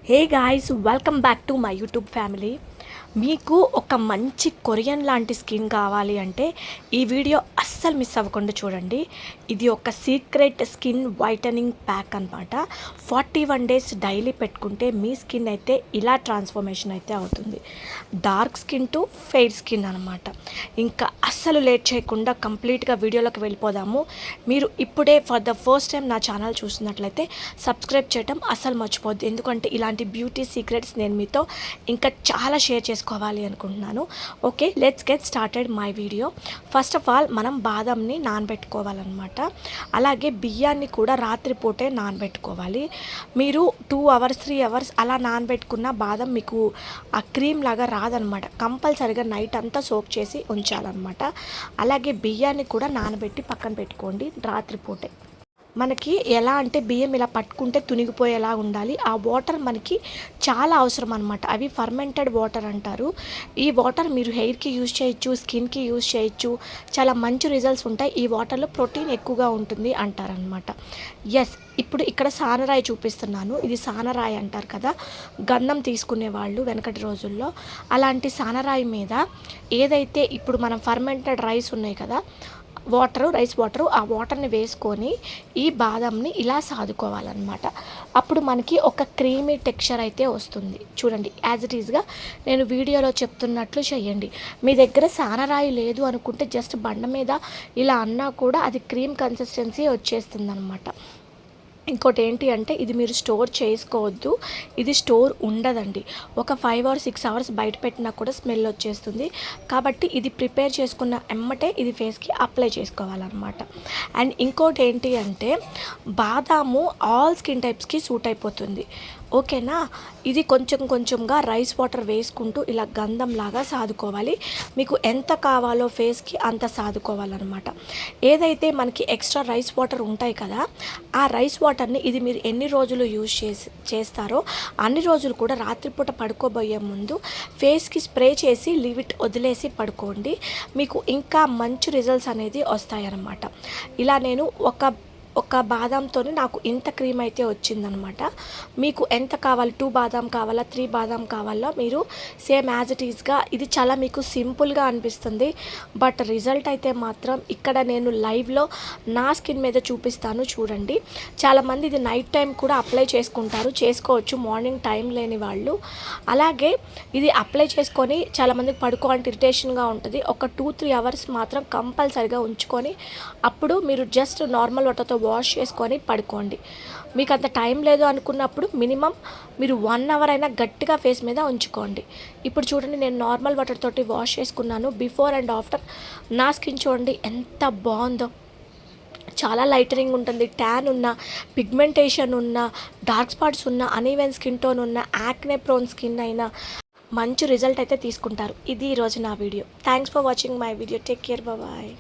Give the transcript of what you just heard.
Hey guys, welcome back to my YouTube family. మీకు ఒక మంచి కొరియన్ లాంటి స్కిన్ కావాలి అంటే ఈ వీడియో అస్సలు మిస్ అవ్వకుండా చూడండి. ఇది ఒక సీక్రెట్ స్కిన్ వైటనింగ్ ప్యాక్ అనమాట. 41 డేస్ డైలీ పెట్టుకుంటే మీ స్కిన్ అయితే ఇలా ట్రాన్స్ఫర్మేషన్ అయితే అవుతుంది. Dark skin to fair skin అనమాట. ఇంకా అస్సలు లేట్ చేయకుండా కంప్లీట్గా వీడియోలోకి వెళ్ళిపోదాము. మీరు ఇప్పుడే ఫర్ ద ఫస్ట్ టైం నా ఛానల్ చూస్తున్నట్లయితే సబ్స్క్రైబ్ చేయడం అస్సలు మర్చిపోద్దు. ఎందుకంటే ఇలాంటి బ్యూటీ సీక్రెట్స్ నేను మీతో ఇంకా చాలా షేర్ చేసుకోవాలి అనుకుంటున్నాను. Okay, let's get started my video. First of all మనం బాదంని నానబెట్టుకోవాలన్నమాట. అలాగే బియ్యాన్ని కూడా రాత్రిపూటే నానబెట్టుకోవాలి. మీరు 2 అవర్స్ 3 అవర్స్ అలా నానబెట్టుకున్న బాదం మీకు ఆ క్రీమ్ లాగా రాదనమాట. కంపల్సరిగా నైట్ అంతా సోక్ చేసి ఉంచాలన్నమాట. అలాగే బియ్యాన్ని కూడా నానబెట్టి పక్కన పెట్టుకోండి రాత్రిపూటే. మనకి ఎలా అంటే బియ్యం ఇలా పట్టుకుంటే తునిగిపోయేలా ఉండాలి. ఆ వాటర్ మనకి చాలా అవసరం అనమాట. అవి ఫర్మెంటెడ్ వాటర్ అంటారు. ఈ వాటర్ మీరు హెయిర్కి యూజ్ చేయొచ్చు, స్కిన్కి యూజ్ చేయొచ్చు. చాలా మంచి రిజల్ట్స్ ఉంటాయి. ఈ వాటర్లో ప్రోటీన్ ఎక్కువగా ఉంటుంది అంటారనమాట. ఎస్, ఇప్పుడు ఇక్కడ సానరాయి చూపిస్తున్నాను. ఇది సానరాయి అంటారు కదా, గంధం తీసుకునే వాళ్ళు వెనకటి రోజుల్లో. అలాంటి సానరాయి మీద ఏదైతే ఇప్పుడు మనం ఫర్మెంటెడ్ రైస్ ఉన్నాయి కదా, రైస్ వాటరు, ఆ వాటర్ని వేసుకొని ఈ బాదంని ఇలా సాదుకోవాలన్నమాట. అప్పుడు మనకి ఒక క్రీమీ టెక్స్చర్ అయితే వస్తుంది. చూడండి, యాజ్ ఇట్ ఈజ్గా నేను వీడియోలో చెప్తున్నట్లు చేయండి. మీ దగ్గర సానరాయి లేదు అనుకుంటే జస్ట్ బండ మీద ఇలా అన్నా కూడా అది క్రీమ్ కన్సిస్టెన్సీ వచ్చేస్తుంది అనమాట. ఇంకోటి ఏంటి అంటే ఇది మీరు స్టోర్ చేసుకోవద్దు. ఇది స్టోర్ ఉండదండి. ఒక 5 or 6 అవర్స్ బయట పెట్టినా కూడా స్మెల్ వచ్చేస్తుంది. కాబట్టి ఇది ప్రిపేర్ చేసుకున్న ఎమ్మటే ఇది ఫేస్కి అప్లై చేసుకోవాలన్నమాట. అండ్ ఇంకోటి ఏంటి అంటే బాదాము ఆల్ స్కిన్ టైప్స్కి సూట్ అయిపోతుంది. ఓకేనా. ఇది కొంచెం కొంచెంగా రైస్ వాటర్ వేసుకుంటూ ఇలా గంధంలాగా సాదుకోవాలి. మీకు ఎంత కావాలో ఫేస్కి అంత సాదుకోవాలన్నమాట. ఏదైతే మనకి ఎక్స్ట్రా రైస్ వాటర్ ఉంటాయి కదా, ఆ రైస్ వాటర్ని ఇది మీరు ఎన్ని రోజులు యూజ్ చేస్తారో అన్ని రోజులు కూడా రాత్రిపూట పడుకోబోయే ముందు ఫేస్కి స్ప్రే చేసి వదిలేసి పడుకోండి. మీకు ఇంకా మంచి రిజల్ట్స్ అనేది వస్తాయన్నమాట. ఇలా నేను ఒక బాదంతో నాకు ఇంత క్రీమ్ అయితే వచ్చిందనమాట. మీకు ఎంత కావాలి, 2 బాదాం కావాలా, 3 బాదాం కావాలా, మీరు సేమ్ యాజ్ ఇట్ ఈస్గా. ఇది చాలా మీకు సింపుల్గా అనిపిస్తుంది, బట్ రిజల్ట్ అయితే మాత్రం ఇక్కడ నేను లైవ్లో నా స్కిన్ మీద చూపిస్తాను చూడండి. చాలామంది ఇది నైట్ టైం కూడా అప్లై చేసుకోవచ్చు, మార్నింగ్ టైం లేని వాళ్ళు. అలాగే ఇది అప్లై చేసుకొని చాలామందికి పడుకోవాలంటే ఇరిటేషన్గా ఉంటుంది. ఒక 2-3 అవర్స్ మాత్రం కంపల్సరిగా ఉంచుకొని అప్పుడు మీరు జస్ట్ నార్మల్ వాటర్తో వాష్ చేసుకొని పడుకోండి. మీకు అంత టైం లేదు అనుకున్నప్పుడు మినిమం మీరు 1 అవర్ అయినా గట్టిగా ఫేస్ మీద ఉంచుకోండి. ఇప్పుడు చూడండి, నేను నార్మల్ వాటర్ తోటి వాష్ చేసుకున్నాను. బిఫోర్ అండ్ ఆఫ్టర్ నా స్కిన్ చూడండి ఎంత బాగుందో. చాలా లైటనింగ్ ఉంటుంది. ట్యాన్ ఉన్న, పిగ్మెంటేషన్ ఉన్న, డార్క్ స్పాట్స్ ఉన్న, అనీవెన్ స్కిన్ టోన్ ఉన్న, యాక్నే ప్రోన్ స్కిన్ అయినా మంచి రిజల్ట్ అయితే తీసుకుంటారు. ఇది ఈరోజు నా video. Thanks for watching my video. Take care, bye.